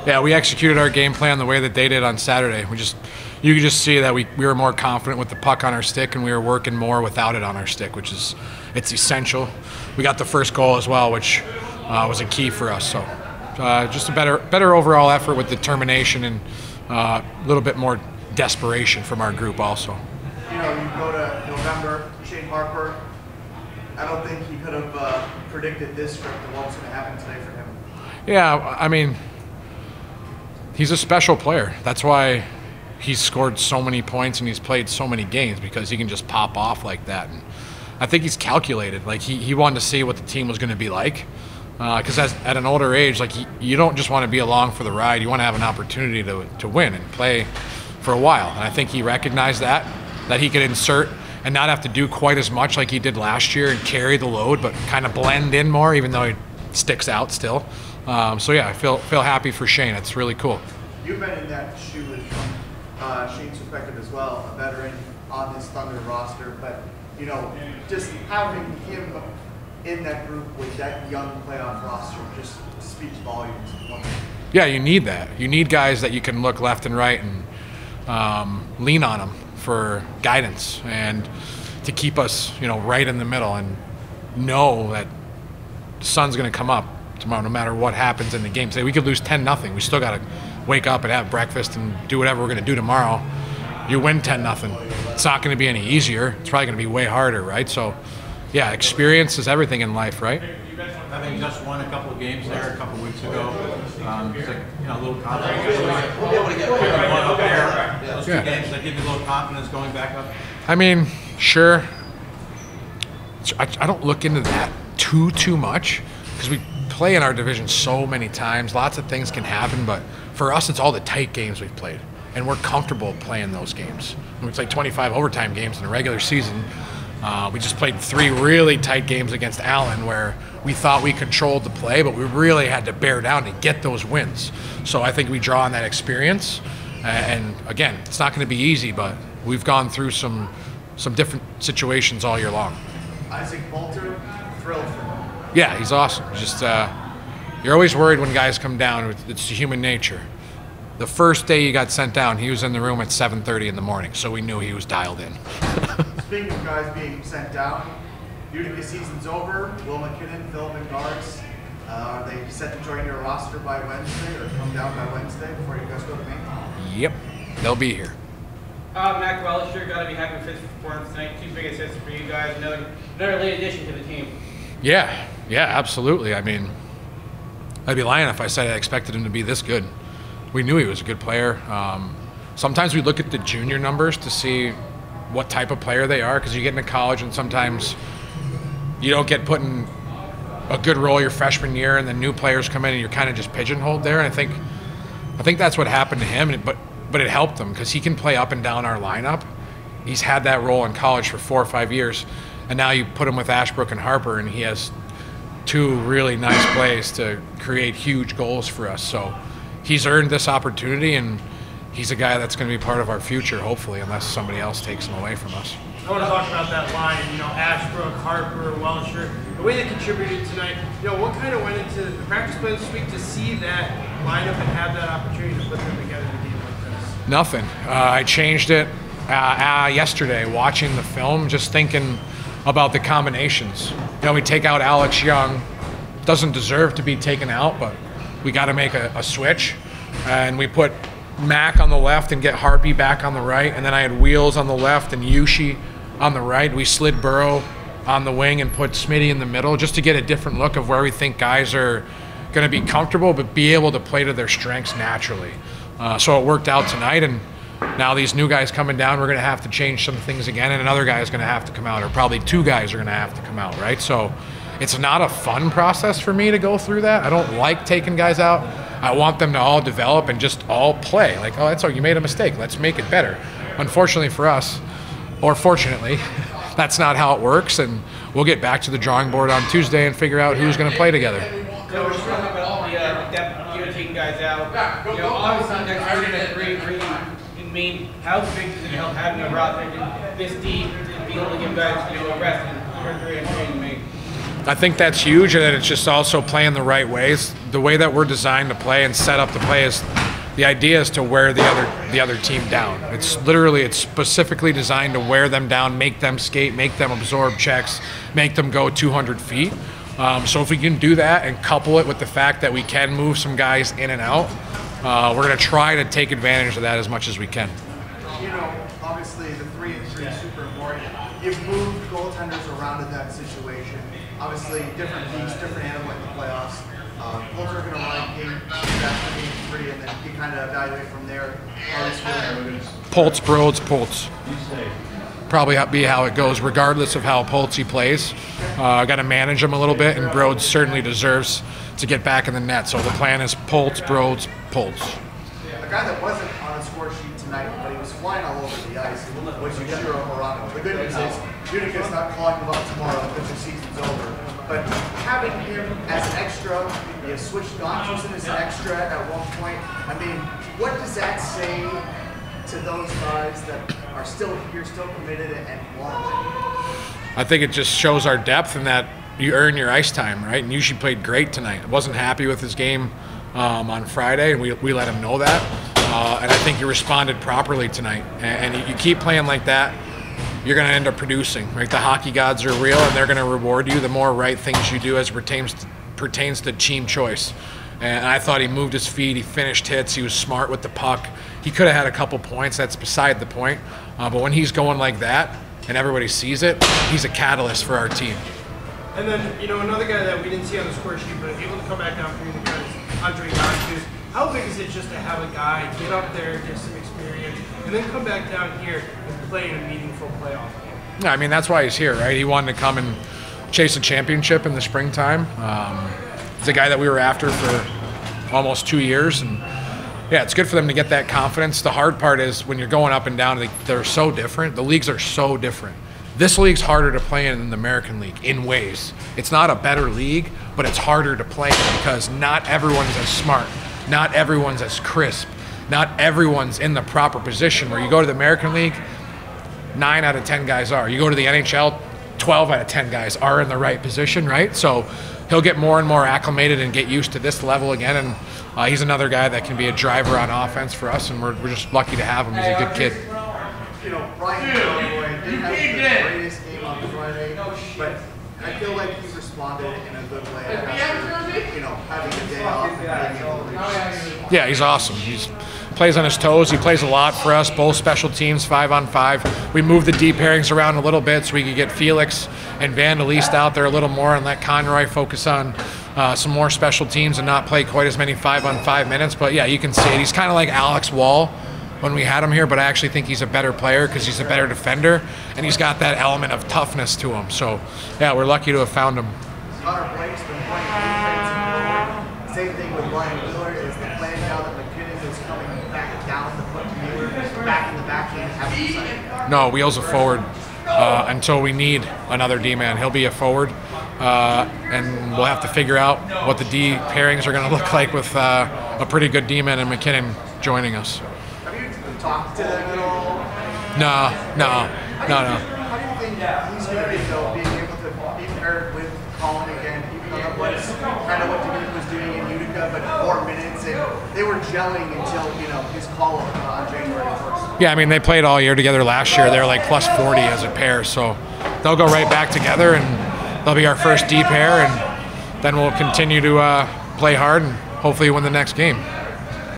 Yeah, we executed our game plan the way that they did on Saturday. You could just see that we were more confident with the puck on our stick, and we were working more without it on our stick, which is it's essential. We got the first goal as well, which was a key for us. So just a better overall effort with determination and a little bit more desperation from our group also. You know, you go to November, Shane Harper. I don't think he could have predicted this script and what's going to happen today for him. Yeah, I mean, he's a special player. That's why he's scored so many points and he's played so many games, because he can just pop off like that. And I think he's calculated. Like he wanted to see what the team was going to be like, because at an older age, like you don't just want to be along for the ride. You want to have an opportunity to win and play for a while. And I think he recognized that he could insert and not have to do quite as much like he did last year and carry the load, but kind of blend in more, even though he sticks out still. So yeah, I feel happy for Shane. It's really cool. You've been in that shoe from Shane's perspective as well, a veteran on this Thunder roster, but you know, just having him in that group with that young playoff roster just speaks volumes. Yeah, you need that. You need guys that you can look left and right and lean on them for guidance and to keep us, you know, right in the middle and know that the sun's going to come up tomorrow no matter what happens in the game. Say we could lose 10-0. We still got to wake up and have breakfast and do whatever we're going to do tomorrow. You win 10-0. It's not going to be any easier. It's probably going to be way harder, right? So, yeah, experience is everything in life, right? Having just won a couple of games there a couple of weeks ago, it's like, you know, a little confidence. We'll be able to get one up there. Those two games that give you a little confidence going back up. I mean, sure. I don't look into that too much, because we play in our division so many times. Lots of things can happen, but for us, it's all the tight games we've played, and we're comfortable playing those games. We played 25 overtime games in the regular season. We just played 3 really tight games against Allen where we thought we controlled the play, but we really had to bear down to get those wins. So I think we draw on that experience. And again, it's not going to be easy, but we've gone through some different situations all year long. Isaac Bolter, thrilled for him. Yeah, he's awesome. Just you're always worried when guys come down. It's human nature. The first day he got sent down, he was in the room at 7:30 in the morning, so we knew he was dialed in. Speaking of guys being sent down, Utica season's over. Will McKinnon, Phil guards. Are they set to join your roster by Wednesday or come down by Wednesday before you guys go to Maine? Yep, they'll be here. Mac Wellisher, got to be happy with his performance tonight. 2 big assists for you guys. Another late addition to the team. Yeah, absolutely. I mean, I'd be lying if I said I expected him to be this good. We knew he was a good player. Sometimes we look at the junior numbers to see what type of player they are, because you get into college and sometimes you don't get put in a good role your freshman year, and then new players come in and you're kind of just pigeonholed there. And I think that's what happened to him. But it helped him because he can play up and down our lineup. He's had that role in college for 4 or 5 years, and now you put him with Ashbrook and Harper, and he has 2 really nice plays to create huge goals for us. So he's earned this opportunity, and he's a guy that's going to be part of our future, hopefully, unless somebody else takes him away from us. I want to talk about that line, you know, Ashbrook, Harper, Wellisher, the way they contributed tonight. You know, what kind of went into the practice plan this week to see that lineup and have that opportunity to put them together in a game like this? Nothing. I changed it yesterday, watching the film, just thinking about the combinations. You know, we take out Alex Young, doesn't deserve to be taken out, but we got to make a switch, and we put Mac on the left and get Harpy back on the right, and then I had Wheels on the left and Yushi on the right. We slid Burrow on the wing and put Smitty in the middle just to get a different look of where we think guys are going to be comfortable but be able to play to their strengths naturally. So it worked out tonight, and now these new guys coming down, we're going to have to change some things again, and another guy is going to have to come out, or probably 2 guys are going to have to come out, right? So it's not a fun process for me to go through that. I don't like taking guys out. I want them to all develop and just all play. Like, oh, that's all, you made a mistake. Let's make it better. Unfortunately for us, or fortunately, that's not how it works, and we'll get back to the drawing board on Tuesday and figure out who's going to play together. So we're just talking about the depth, you're taking guys out. You know, obviously next year at 3-3 in Maine, how big does it help having a roster this deep to be able to give guys, you know, a rest in 3 and 3 in Maine? I think that's huge, and it's just also playing the right ways. The way that we're designed to play and set up to play is the idea is to wear the other team down. It's specifically designed to wear them down, make them skate, make them absorb checks, make them go 200 feet. So if we can do that and couple it with the fact that we can move some guys in and out, we're going to try to take advantage of that as much as we can. You know, obviously the 3-and-3 is super important. You've moved goaltenders around in that situation. Obviously, different leagues, different animal in the playoffs. Colts are going to run game after game 3, and then you kind of evaluate from there. Poltz, Broads, Poltz. Probably be how it goes, regardless of how Poltzy plays. Got to manage him a little bit, and Broads certainly deserves to get back in the net. So the plan is Poltz, Broads, Poltz. A guy that wasn't on the score sheet tonight, but he was flying all over the ice, was Yujiro Morano. The good news is Utica's not calling him up tomorrow because the season's over. But having him as an extra, you have switched Donaldson as an extra at one point. I mean, what does that say to those guys that are still here, still committed, and want to? I think it just shows our depth and that you earn your ice time, right? And Yushi played great tonight. I wasn't happy with his game on Friday, and we let him know that. And I think he responded properly tonight. And you keep playing like that, you're going to end up producing, right? The hockey gods are real, and they're going to reward you the more right things you do as it pertains to team choice. And I thought he moved his feet, he finished hits, he was smart with the puck. He could have had a couple points, that's beside the point. But when he's going like that and everybody sees it, he's a catalyst for our team. And then, you know, another guy that we didn't see on the score sheet, but able to come back down for you guys, Andre Gantuz. How big is it just to have a guy get up there, get some experience, and then come back down here and play in a meaningful playoff game? Yeah, I mean, that's why he's here, right? He wanted to come and chase a championship in the springtime. He's a guy that we were after for almost 2 years, and yeah, it's good for them to get that confidence. The hard part is when you're going up and down, they're so different. The leagues are so different. This league's harder to play in than the American League in ways. It's not a better league, but it's harder to play in because not everyone's as smart. Not everyone's as crisp. Not everyone's in the proper position. Where you go to the American League, 9 out of 10 guys are. You go to the NHL, 12 out of 10 guys are in the right position, right? So he'll get more and more acclimated and get used to this level again. And he's another guy that can be a driver on offense for us, and we're just lucky to have him. He's a good kid. You know, Brian Conroy didn't have the greatest game on Friday, but I feel like he responded in a good way after, you know, having a day off and being able to reach. Yeah, he's awesome. He plays on his toes. He plays a lot for us, both special teams, 5-on-5. We moved the D pairings around a little bit so we could get Felix and Vandaliste out there a little more and let Conroy focus on some more special teams and not play quite as many 5-on-5 minutes. But yeah, you can see it. He's kind of like Alex Wall when we had him here, but I actually think he's a better player because he's a better defender, and he's got that element of toughness to him. So, yeah, we're lucky to have found him. Connor Blake's been playing defense and forward. Same thing with Brian Wheeler. Is the plan now that McKinnon is coming back down to put Wheeler back in the backhand, having the side? No, Wheel's a forward until we need another D-man. He'll be a forward, and we'll have to figure out what the D pairings are going to look like with a pretty good D-man and McKinnon joining us. Talk to them at all? No. How do you think he's going to be, though, being able to be paired with Colin again, even though that was kind of what Dominic was doing in Utica, but 4 minutes, and they were gelling until, you know, his call-up on January 1st? Yeah, I mean, they played all year together last year. They were like plus 40 as a pair, so they'll go right back together, and they'll be our first D pair, and then we'll continue to play hard and hopefully win the next game.